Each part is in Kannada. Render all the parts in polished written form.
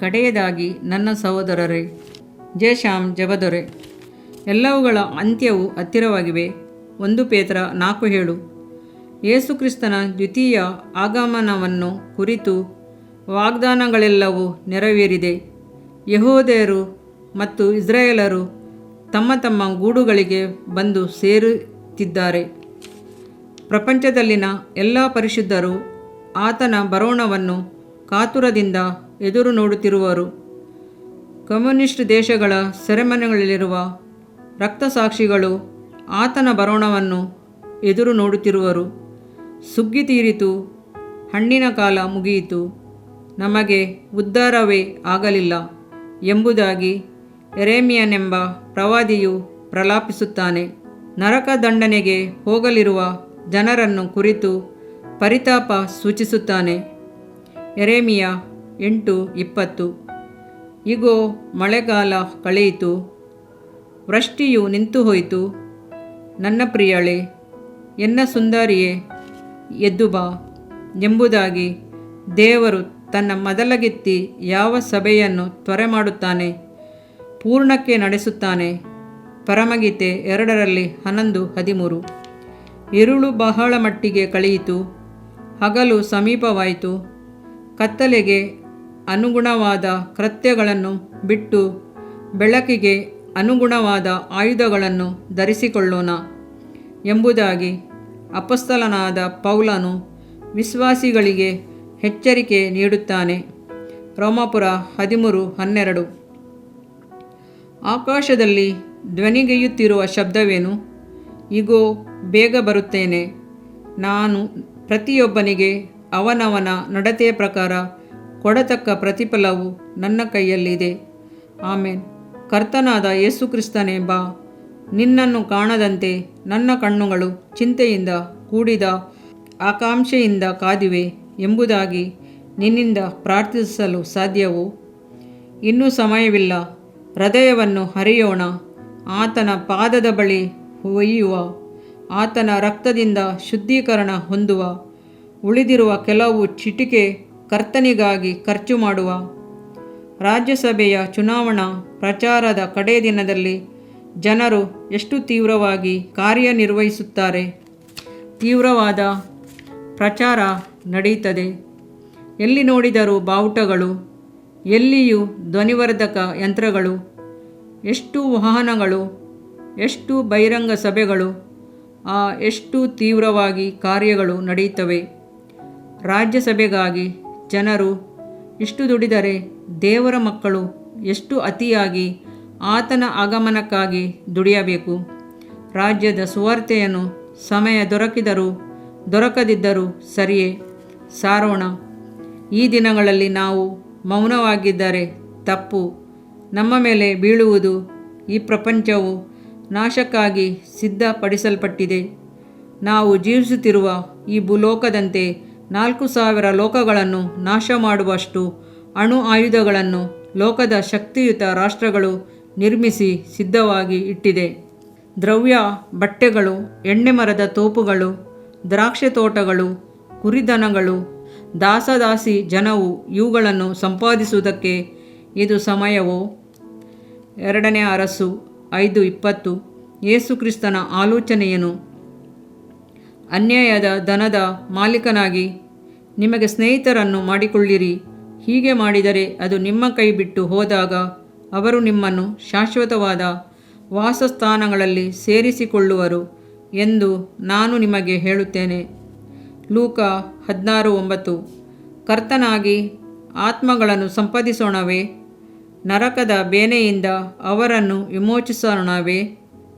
ಕಡೆಯದಾಗಿ ನನ್ನ ಸಹೋದರರೇ, ಜೇಷಾಮ್ ಜಬದೊರೆ, ಎಲ್ಲವುಗಳ ಅಂತ್ಯವು ಹತ್ತಿರವಾಗಿವೆ. 1 ಪೇತ್ರ 4:7. ಯೇಸುಕ್ರಿಸ್ತನ ದ್ವಿತೀಯ ಆಗಮನವನ್ನು ಕುರಿತು ವಾಗ್ದಾನಗಳೆಲ್ಲವೂ ನೆರವೇರಿದೆ. ಯೆಹೂದ್ಯರು ಮತ್ತು ಇಸ್ರಾಯೇಲರು ತಮ್ಮ ತಮ್ಮ ಗೂಡುಗಳಿಗೆ ಬಂದು ಸೇರುತ್ತಿದ್ದಾರೆ. ಪ್ರಪಂಚದಲ್ಲಿನ ಎಲ್ಲ ಪರಿಶುದ್ಧರು ಆತನ ಬರೋಣವನ್ನು ಕಾತುರದಿಂದ ಎದುರು ನೋಡುತ್ತಿರುವರು. ಕಮ್ಯುನಿಸ್ಟ್ ದೇಶಗಳ ಸೆರೆಮನೆಗಳಲ್ಲಿರುವ ರಕ್ತಸಾಕ್ಷಿಗಳು ಆತನ ಬರೋಣವನ್ನು ಎದುರು ನೋಡುತ್ತಿರುವರು. ಸುಗ್ಗಿ ತೀರಿತು, ಹಣ್ಣಿನ ಕಾಲ ಮುಗಿಯಿತು, ನಮಗೆ ಉದ್ಧಾರವೇ ಆಗಲಿಲ್ಲ ಎಂಬುದಾಗಿ ಯೆರೆಮೀಯನೆಂಬ ಪ್ರವಾದಿಯು ಪ್ರಲಾಪಿಸುತ್ತಾನೆ. ನರಕ ದಂಡನೆಗೆ ಹೋಗಲಿರುವ ಜನರನ್ನು ಕುರಿತು ಪರಿತಾಪ ಸೂಚಿಸುತ್ತಾನೆ. ಯೆರೆಮೀಯ 8:20. ಇಗೋ, ಮಳೆಗಾಲ ಕಳೆಯಿತು, ವೃಷ್ಟಿಯು ನಿಂತು ಹೋಯಿತು. ನನ್ನ ಪ್ರಿಯಳೇ, ಎನ್ನ ಸುಂದರಿಯೇ, ಎದ್ದು ಬಾ ಎಂಬುದಾಗಿ ದೇವರು ತನ್ನ ಮೊದಲಗೆತ್ತಿ ಯಾವ ಸಭೆಯನ್ನು ತ್ವರೆ ಮಾಡುತ್ತಾನೆ, ಪೂರ್ಣಕ್ಕೆ ನಡೆಸುತ್ತಾನೆ. ಪರಮಗೀತೆ 2:11-13. ഇരുಳು ಬಹಳ ಮಟ್ಟಿಗೆ ಕಳೆಯಿತು, ಹಗಲು ಸಮೀಪವಾಯಿತು. ಕತ್ತಲೆಗೆ ಅನುಗುಣವಾದ ಕೃತ್ಯಗಳನ್ನು ಬಿಟ್ಟು ಬೆಳಕಿಗೆ ಅನುಗುಣವಾದ ಆಯುಧಗಳನ್ನು ಧರಿಸಿಕೊಳ್ಳೋಣ ಎಂಬುದಾಗಿ ಅಪೊಸ್ತಲನಾದ ಪೌಲನು ವಿಶ್ವಾಸಿಗಳಿಗೆ ಎಚ್ಚರಿಕೆ ನೀಡುತ್ತಾನೆ. ರೋಮಾಪುರ 13:12. ಆಕಾಶದಲ್ಲಿ ಧ್ವನಿಗೈಯುತ್ತಿರುವ ಶಬ್ದವೇನು? ಇಗೋ, ಬೇಗ ಬರುತ್ತೇನೆ, ನಾನು ಪ್ರತಿಯೊಬ್ಬನಿಗೆ ಅವನವನ ನಡತೆಯ ಪ್ರಕಾರ ಕೊಡತಕ್ಕ ಪ್ರತಿಫಲವು ನನ್ನ ಕೈಯಲ್ಲಿದೆ. ಆಮೇನ್. ಕರ್ತನಾದ ಯೇಸುಕ್ರಿಸ್ತನೇ, ಬಾ. ನಿನ್ನನ್ನು ಕಾಣದಂತೆ ನನ್ನ ಕಣ್ಣುಗಳು ಚಿಂತೆಯಿಂದ ಕೂಡಿದ ಆಕಾಂಕ್ಷೆಯಿಂದ ಕಾದಿವೆ ಎಂಬುದಾಗಿ ನಿನ್ನಿಂದ ಪ್ರಾರ್ಥಿಸಲು ಸಾಧ್ಯವೋ? ಇನ್ನೂ ಸಮಯವಿಲ್ಲ. ಹೃದಯವನ್ನು ಹರಿಯೋಣ, ಆತನ ಪಾದದ ಬಳಿ ಒಯ್ಯುವ, ಆತನ ರಕ್ತದಿಂದ ಶುದ್ಧೀಕರಣ ಹೊಂದುವ, ಉಳಿದಿರುವ ಕೆಲವು ಚಿಟಿಕೆ ಕರ್ತನಿಗಾಗಿ ಖರ್ಚು ಮಾಡುವ. ರಾಜ್ಯಸಭೆಯ ಚುನಾವಣಾ ಪ್ರಚಾರದ ಕಡೇ ದಿನದಲ್ಲಿ ಜನರು ಎಷ್ಟು ತೀವ್ರವಾಗಿ ಕಾರ್ಯನಿರ್ವಹಿಸುತ್ತಾರೆ. ತೀವ್ರವಾದ ಪ್ರಚಾರ ನಡೆಯುತ್ತದೆ. ಎಲ್ಲಿ ನೋಡಿದರೂ ಬಾವುಟಗಳು, ಎಲ್ಲಿಯೂ ಧ್ವನಿವರ್ಧಕ ಯಂತ್ರಗಳು, ಎಷ್ಟು ವಾಹನಗಳು, ಎಷ್ಟು ಬಹಿರಂಗ ಸಭೆಗಳು, ಎಷ್ಟು ತೀವ್ರವಾಗಿ ಕಾರ್ಯಗಳು ನಡೆಯುತ್ತವೆ. ರಾಜ್ಯಸಭೆಗಾಗಿ ಜನರು ಇಷ್ಟು ದುಡಿದರೆ ದೇವರ ಮಕ್ಕಳು ಎಷ್ಟು ಅತಿಯಾಗಿ ಆತನ ಆಗಮನಕ್ಕಾಗಿ ದುಡಿಯಬೇಕು. ರಾಜ್ಯದ ಸುವಾರ್ತೆಯನ್ನು ಸಮಯ ದೊರಕಿದರೂ ದೊರಕದಿದ್ದರೂ ಸರಿಯೇ ಸಾರೋಣ. ಈ ದಿನಗಳಲ್ಲಿ ನಾವು ಮೌನವಾಗಿದ್ದರೆ ತಪ್ಪು. ನಮ್ಮ ಮೇಲೆ ಬೀಳುವುದು ಈ ಪ್ರಪಂಚವು ನಾಶಕ್ಕಾಗಿ ಸಿದ್ಧಪಡಿಸಲ್ಪಟ್ಟಿದೆ. ನಾವು ಜೀವಿಸುತ್ತಿರುವ ಈ ಭೂಲೋಕದಂತೆ 4,000 ಲೋಕಗಳನ್ನು ನಾಶ ಮಾಡುವಷ್ಟು ಅಣು ಆಯುಧಗಳನ್ನು ಲೋಕದ ಶಕ್ತಿಯುತ ರಾಷ್ಟ್ರಗಳು ನಿರ್ಮಿಸಿ ಸಿದ್ಧವಾಗಿ ಇಟ್ಟಿದೆ. ದ್ರವ್ಯ, ಬಟ್ಟೆಗಳು, ಎಣ್ಣೆ ಮರದ ತೋಪುಗಳು, ದ್ರಾಕ್ಷೆ ತೋಟಗಳು, ಕುರಿದನಗಳು, ದಾಸದಾಸಿ ಜನವು ಇವುಗಳನ್ನು ಸಂಪಾದಿಸುವುದಕ್ಕೆ ಇದು ಸಮಯವೋ? 2ನೇ ಅರಸು 5:20. ಯೇಸುಕ್ರಿಸ್ತನ ಆಲೋಚನೆಯೇನು? ಅನ್ಯಾಯದ ಧನದ ಮಾಲೀಕನಾಗಿ ನಿಮಗೆ ಸ್ನೇಹಿತರನ್ನು ಮಾಡಿಕೊಳ್ಳಿರಿ. ಹೀಗೆ ಮಾಡಿದರೆ ಅದು ನಿಮ್ಮ ಕೈ ಬಿಟ್ಟು ಹೋದಾಗ ಅವರು ನಿಮ್ಮನ್ನು ಶಾಶ್ವತವಾದ ವಾಸಸ್ಥಾನಗಳಲ್ಲಿ ಸೇರಿಸಿಕೊಳ್ಳುವರು ಎಂದು ನಾನು ನಿಮಗೆ ಹೇಳುತ್ತೇನೆ. ಲೂಕ 16:9. ಕರ್ತನಾಗಿ ಆತ್ಮಗಳನ್ನು ಸಂಪಾದಿಸೋಣವೇ? ನರಕದ ಬೇನೆಯಿಂದ ಅವರನ್ನು ವಿಮೋಚಿಸೋಣವೇ?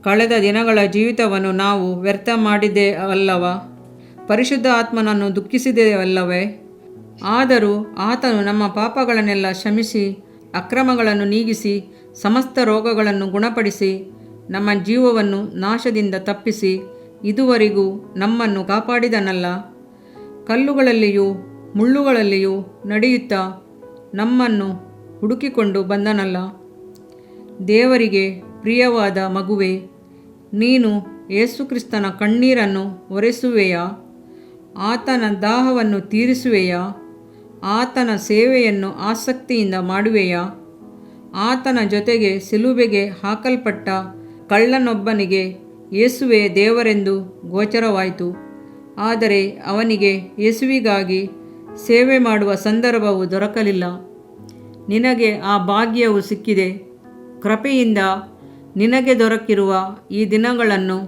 ಕಳೆದ ದಿನಗಳ ಜೀವಿತವನ್ನು ನಾವು ವ್ಯರ್ಥ ಮಾಡಿದ್ದೇವಲ್ಲವಾ? ಪರಿಶುದ್ಧ ಆತ್ಮನನ್ನು ದುಃಖಿಸಿದ್ದೇವಲ್ಲವೇ? ಆದರೂ ಆತನು ನಮ್ಮ ಪಾಪಗಳನ್ನೆಲ್ಲ ಕ್ಷಮಿಸಿ, ಅಕ್ರಮಗಳನ್ನು ನೀಗಿಸಿ, ಸಮಸ್ತ ರೋಗಗಳನ್ನು ಗುಣಪಡಿಸಿ, ನಮ್ಮ ಜೀವವನ್ನು ನಾಶದಿಂದ ತಪ್ಪಿಸಿ, ಇದುವರೆಗೂ ನಮ್ಮನ್ನು ಕಾಪಾಡಿದನಲ್ಲ. ಕಲ್ಲುಗಳಲ್ಲಿಯೂ ಮುಳ್ಳುಗಳಲ್ಲಿಯೂ ನಡೆಯುತ್ತಾ ನಮ್ಮನ್ನು ಹುಡುಕಿಕೊಂಡು ಬಂದನಲ್ಲ. ದೇವರಿಗೆ ಪ್ರಿಯವಾದ ಮಗುವೇ, ನೀನು ಯೇಸುಕ್ರಿಸ್ತನ ಕಣ್ಣೀರನ್ನು ಒರೆಸುವೆಯಾ? ಆತನ ದಾಹವನ್ನು ತೀರಿಸುವೆಯಾ? ಆತನ ಸೇವೆಯನ್ನು ಆಸಕ್ತಿಯಿಂದ ಮಾಡುವೆಯಾ? ಆತನ ಜೊತೆಗೆ ಸಿಲುಬೆಗೆ ಹಾಕಲ್ಪಟ್ಟ ಕಳ್ಳನೊಬ್ಬನಿಗೆ ಯೇಸುವೇ ದೇವರೆಂದು ಗೋಚರವಾಯಿತು. ಆದರೆ ಅವನಿಗೆ ಯೇಸುವಿಗಾಗಿ ಸೇವೆ ಮಾಡುವ ಸಂದರ್ಭವು ದೊರಕಲಿಲ್ಲ. ನಿನಗೆ ಆ ಭಾಗ್ಯವು ಸಿಕ್ಕಿದೆ. ಕೃಪೆಯಿಂದ ನಿನಗೆ ದೊರಕಿರುವ ಈ ದಿನಗಳನ್ನು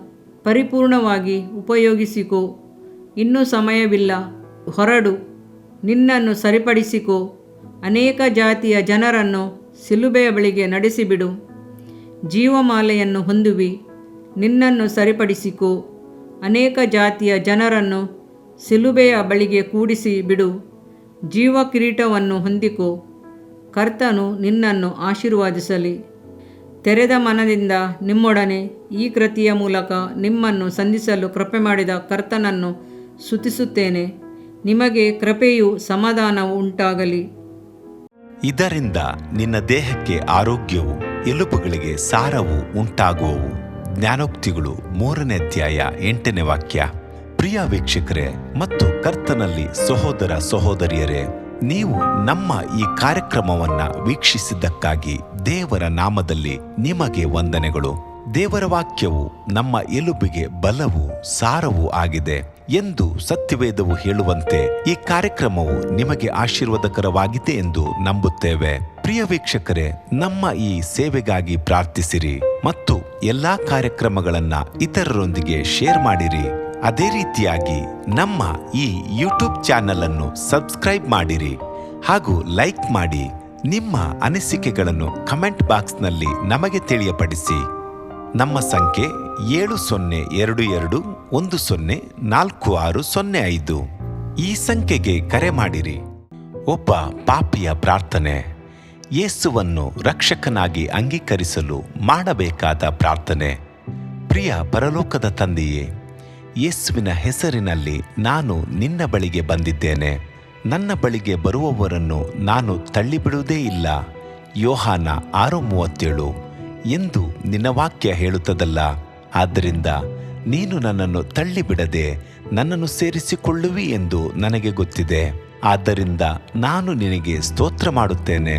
ಪರಿಪೂರ್ಣವಾಗಿ ಉಪಯೋಗಿಸಿಕೋ. ಇನ್ನೂ ಸಮಯವಿಲ್ಲ, ಹೊರಡು, ನಿನ್ನನ್ನು ಸರಿಪಡಿಸಿಕೋ. ಅನೇಕ ಜಾತಿಯ ಜನರನ್ನು ಸಿಲುಬೆಯ ಬಳಿಗೆ ನಡೆಸಿಬಿಡು. ಜೀವಮಾಲೆಯನ್ನು ಹೊಂದುವಿ, ನಿನ್ನನ್ನು ಸರಿಪಡಿಸಿಕೋ. ಅನೇಕ ಜಾತಿಯ ಜನರನ್ನು ಸಿಲುಬೆಯ ಬಳಿಗೆ ಕೂಡಿಸಿ ಬಿಡು. ಜೀವ ಕಿರೀಟವನ್ನು ಹೊಂದಿಕೋ. ಕರ್ತನು ನಿನ್ನನ್ನು ಆಶೀರ್ವದಿಸಲಿ. ತೆರೆದ ಮನದಿಂದ ನಿಮ್ಮೊಡನೆ ಈ ಕೃತಿಯ ಮೂಲಕ ನಿಮ್ಮನ್ನು ಸಂಧಿಸಲು ಕೃಪೆ ಮಾಡಿದ ಕರ್ತನನ್ನು ಸ್ತುತಿಸುತ್ತೇನೆ. ನಿಮಗೆ ಕೃಪೆಯೂ ಸಮಾಧಾನವೂ ಉಂಟಾಗಲಿ. ಇದರಿಂದ ನಿನ್ನ ದೇಹಕ್ಕೆ ಆರೋಗ್ಯವು, ಎಲುಬುಗಳಿಗೆ ಸಾರವು ಉಂಟಾಗುವವು. ಜ್ಞಾನೋಕ್ತಿಗಳು 3ನೇ ಅಧ್ಯಾಯ 8ನೇ ವಾಕ್ಯ. ಪ್ರಿಯ ವೀಕ್ಷಕರೇ ಮತ್ತು ಕರ್ತನಲ್ಲಿ ಸಹೋದರ ಸಹೋದರಿಯರೇ, ನೀವು ನಮ್ಮ ಈ ಕಾರ್ಯಕ್ರಮವನ್ನ ವೀಕ್ಷಿಸಿದ್ದಕ್ಕಾಗಿ ದೇವರ ನಾಮದಲ್ಲಿ ನಿಮಗೆ ವಂದನೆಗಳು. ದೇವರ ವಾಕ್ಯವು ನಮ್ಮ ಎಲುಬಿಗೆ ಬಲವೂ ಸಾರವೂ ಆಗಿದೆ ಎಂದು ಸತ್ಯವೇದವು ಹೇಳುವಂತೆ ಈ ಕಾರ್ಯಕ್ರಮವು ನಿಮಗೆ ಆಶೀರ್ವಾದಕರವಾಗಿದೆ ಎಂದು ನಂಬುತ್ತೇವೆ. ಪ್ರಿಯ ವೀಕ್ಷಕರೇ, ನಮ್ಮ ಈ ಸೇವೆಗಾಗಿ ಪ್ರಾರ್ಥಿಸಿರಿ ಮತ್ತು ಎಲ್ಲಾ ಕಾರ್ಯಕ್ರಮಗಳನ್ನ ಇತರರೊಂದಿಗೆ ಶೇರ್ ಮಾಡಿರಿ. ಅದೇ ರೀತಿಯಾಗಿ ನಮ್ಮ ಈ ಯೂಟ್ಯೂಬ್ ಚಾನೆಲ್ ಅನ್ನು ಸಬ್ಸ್ಕ್ರೈಬ್ ಮಾಡಿರಿ ಹಾಗೂ ಲೈಕ್ ಮಾಡಿ. ನಿಮ್ಮ ಅನಿಸಿಕೆಗಳನ್ನು ಕಮೆಂಟ್ ಬಾಕ್ಸ್ನಲ್ಲಿ ನಮಗೆ ತಿಳಿಯಪಡಿಸಿ. ನಮ್ಮ ಸಂಖ್ಯೆ 7022104605. ಈ ಸಂಖ್ಯೆಗೆ ಕರೆ ಮಾಡಿರಿ. ಒಬ್ಬ ಪಾಪಿಯ ಪ್ರಾರ್ಥನೆ, ಯೇಸುವನ್ನು ರಕ್ಷಕನಾಗಿ ಅಂಗೀಕರಿಸಲು ಮಾಡಬೇಕಾದ ಪ್ರಾರ್ಥನೆ. ಪ್ರಿಯ ಪರಲೋಕದ ತಂದೆಯೇ, ಯೇಸುವಿನ ಹೆಸರಿನಲ್ಲಿ ನಾನು ನಿನ್ನ ಬಳಿಗೆ ಬಂದಿದ್ದೇನೆ. ನನ್ನ ಬಳಿಗೆ ಬರುವವರನ್ನು ನಾನು ತಳ್ಳಿಬಿಡುವುದೇ ಇಲ್ಲ. ಯೋಹಾನ 6:37 ಎಂದು ನಿನ್ನ ವಾಕ್ಯ ಹೇಳುತ್ತದಲ್ಲ. ಆದ್ದರಿಂದ ನೀನು ನನ್ನನ್ನು ತಳ್ಳಿಬಿಡದೆ ನನ್ನನ್ನು ಸೇರಿಸಿಕೊಳ್ಳುವಿ ಎಂದು ನನಗೆ ಗೊತ್ತಿದೆ. ಆದ್ದರಿಂದ ನಾನು ನಿನಗೆ ಸ್ತೋತ್ರ ಮಾಡುತ್ತೇನೆ.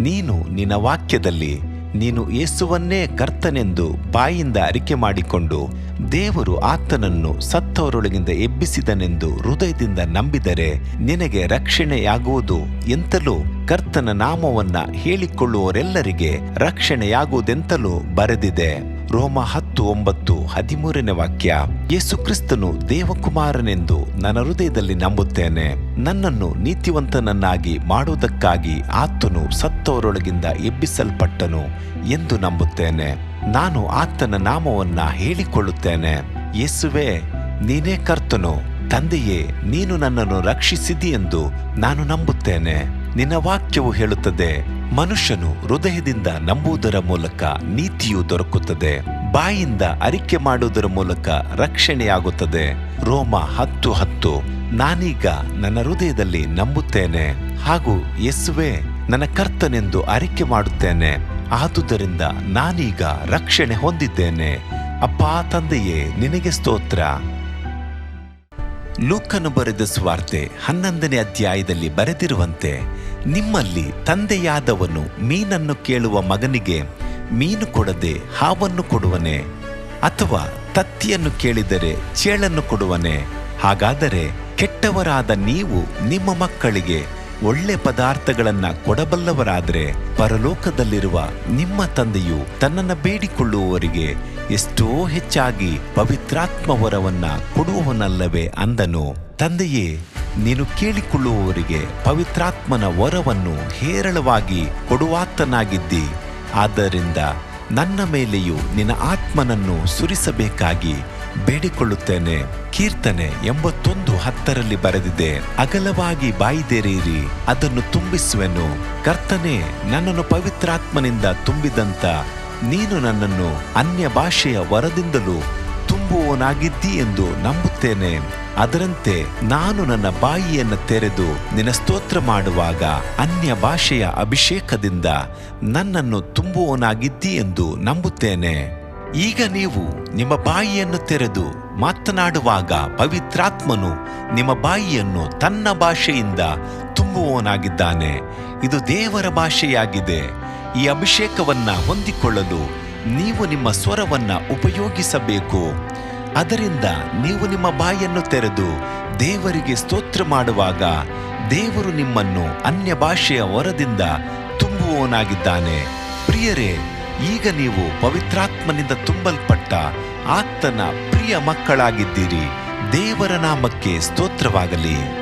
ನೀನು ನಿನ್ನ ವಾಕ್ಯದಲ್ಲಿ ನೀನು ಯೇಸುವನ್ನೇ ಕರ್ತನೆಂದು ಬಾಯಿಂದ ಅರಿಕೆ ಮಾಡಿಕೊಂಡು ದೇವರು ಆತನನ್ನು ಸತ್ತವರೊಳಗಿಂದ ಎಬ್ಬಿಸಿದನೆಂದು ಹೃದಯದಿಂದ ನಂಬಿದರೆ ನಿನಗೆ ರಕ್ಷಣೆಯಾಗುವುದು ಎಂತಲೂ ಕರ್ತನ ನಾಮವನ್ನ ಹೇಳಿಕೊಳ್ಳುವವರೆಲ್ಲರಿಗೆ ರಕ್ಷಣೆಯಾಗುವುದೆಂತಲೂ ಬರೆದಿದೆ. ರೋಮ 10:9 13ನೇ ವಾಕ್ಯ. ಯೇಸು ಕ್ರಿಸ್ತನು ದೇವಕುಮಾರನೆಂದು ನನ್ನ ಹೃದಯದಲ್ಲಿ ನಂಬುತ್ತೇನೆ. ನನ್ನನ್ನು ನೀತಿವಂತನನ್ನಾಗಿ ಮಾಡುವುದಕ್ಕಾಗಿ ಆತನು ಸತ್ತವರೊಳಗಿಂದ ಎಬ್ಬಿಸಲ್ಪಟ್ಟನು ಎಂದು ನಂಬುತ್ತೇನೆ. ನಾನು ಆತನ ನಾಮವನ್ನ ಹೇಳಿಕೊಳ್ಳುತ್ತೇನೆ. ಯೇಸುವೇ, ನೀನೇ ಕರ್ತನು. ತಂದೆಯೇ, ನೀನು ನನ್ನನ್ನು ರಕ್ಷಿಸಿದಿ ಎಂದು ನಾನು ನಂಬುತ್ತೇನೆ. ನಿನ್ನ ವಾಕ್ಯವು ಹೇಳುತ್ತದೆ, ಮನುಷ್ಯನು ಹೃದಯದಿಂದ ನಂಬುವುದರ ಮೂಲಕ ನೀತಿಯು ದೊರಕುತ್ತದೆ, ಬಾಯಿಂದ ಅರಿಕೆ ಮಾಡುವುದರ ಮೂಲಕ ರಕ್ಷಣೆಯಾಗುತ್ತದೆ. ರೋಮ 10:10. ನಾನೀಗ ನನ್ನ ಹೃದಯದಲ್ಲಿ ನಂಬುತ್ತೇನೆ ಹಾಗೂ ಯೇಸುವೇ ನನ್ನ ಕರ್ತನೆಂದು ಅರಿಕೆ ಮಾಡುತ್ತೇನೆ. ಆದುದರಿಂದ ನಾನೀಗ ರಕ್ಷಣೆ ಹೊಂದಿದ್ದೇನೆ. ಅಪ್ಪಾ ತಂದೆಯೇ, ನಿನಗೆ ಸ್ತೋತ್ರ. ಲೂಕನು ಬರೆದ ಸುವಾರ್ತೆ 11ನೇ ಅಧ್ಯಾಯದಲ್ಲಿ ಬರೆದಿರುವಂತೆ, ನಿಮ್ಮಲ್ಲಿ ತಂದೆಯಾದವನು ಮೀನನ್ನು ಕೇಳುವ ಮಗನಿಗೆ ಮೀನು ಕೊಡದೆ ಹಾವನ್ನು ಕೊಡುವನೆ? ಅಥವಾ ತತ್ತಿಯನ್ನು ಕೇಳಿದರೆ ಚೇಳನ್ನು ಕೊಡುವನೆ? ಹಾಗಾದರೆ ಕೆಟ್ಟವರಾದ ನೀವು ನಿಮ್ಮ ಮಕ್ಕಳಿಗೆ ಒಳ್ಳೆ ಪದಾರ್ಥಗಳನ್ನ ಕೊಡಬಲ್ಲವರಾದರೆ ಪರಲೋಕದಲ್ಲಿರುವ ನಿಮ್ಮ ತಂದೆಯು ತನ್ನನ್ನು ಬೇಡಿಕೊಳ್ಳುವವರಿಗೆ ಎಷ್ಟೋ ಹೆಚ್ಚಾಗಿ ಪವಿತ್ರಾತ್ಮ ವರವನ್ನ ಕೊಡುವವನಲ್ಲವೇ ಅಂದನು. ತಂದೆಯೇ, ನೀನು ಕೇಳಿಕೊಳ್ಳುವವರಿಗೆ ಪವಿತ್ರಾತ್ಮನ ವರವನ್ನು ಹೇರಳವಾಗಿ ಕೊಡುವಾತನಾಗಿದ್ದಿ. ಆದ್ದರಿಂದ ನನ್ನ ಮೇಲೆಯೂ ನಿನ್ನ ಆತ್ಮನನ್ನು ಸುರಿಸಬೇಕಾಗಿ ಬೇಡಿಕೊಳ್ಳುತ್ತೇನೆ. ಕೀರ್ತನೆ 81:10 ಬರೆದಿದೆ, ಅಗಲವಾಗಿ ಬಾಯಿದೆರೆಯಿರಿ, ಅದನ್ನು ತುಂಬಿಸುವೆನು. ಕರ್ತನೇ, ನನ್ನನ್ನು ಪವಿತ್ರಾತ್ಮನಿಂದ ತುಂಬಿದಂತ ನೀನು ನನ್ನನ್ನು ಅನ್ಯ ಭಾಷೆಯ ವರದಿಂದಲೂ ತುಂಬುವವನಾಗಿದ್ದಿ ಎಂದು ನಂಬುತ್ತೇನೆ. ಅದರಂತೆ ನಾನು ನನ್ನ ಬಾಯಿಯನ್ನು ತೆರೆದು ನಿನ್ನ ಸ್ತೋತ್ರ ಮಾಡುವಾಗ ಅನ್ಯ ಭಾಷೆಯ ಅಭಿಷೇಕದಿಂದ ನನ್ನನ್ನು ತುಂಬುವವನಾಗಿದ್ದಿ ಎಂದು ನಂಬುತ್ತೇನೆ. ಈಗ ನೀವು ನಿಮ್ಮ ಬಾಯಿಯನ್ನು ತೆರೆದು ಮಾತನಾಡುವಾಗ ಪವಿತ್ರಾತ್ಮನು ನಿಮ್ಮ ಬಾಯಿಯನ್ನು ತನ್ನ ಭಾಷೆಯಿಂದ ತುಂಬುವವನಾಗಿದ್ದಾನೆ. ಇದು ದೇವರ ಭಾಷೆಯಾಗಿದೆ. ಈ ಅಭಿಷೇಕವನ್ನ ಹೊಂದಿಕೊಳ್ಳಲು ನೀವು ನಿಮ್ಮ ಸ್ವರವನ್ನ ಉಪಯೋಗಿಸಬೇಕು. ಅದರಿಂದ ನೀವು ನಿಮ್ಮ ಬಾಯನ್ನು ತೆರೆದು ದೇವರಿಗೆ ಸ್ತೋತ್ರ ಮಾಡುವಾಗ ದೇವರು ನಿಮ್ಮನ್ನು ಅನ್ಯ ಭಾಷೆಯ ವರದಿಂದ ತುಂಬುವವನಾಗಿದ್ದಾನೆ. ಪ್ರಿಯರೇ, ಈಗ ನೀವು ಪವಿತ್ರಾತ್ಮನಿಂದ ತುಂಬಲ್ಪಟ್ಟ ಆತನ ಪ್ರಿಯ ಮಕ್ಕಳಾಗಿದ್ದೀರಿ. ದೇವರ ನಾಮಕ್ಕೆ ಸ್ತೋತ್ರವಾಗಲಿ.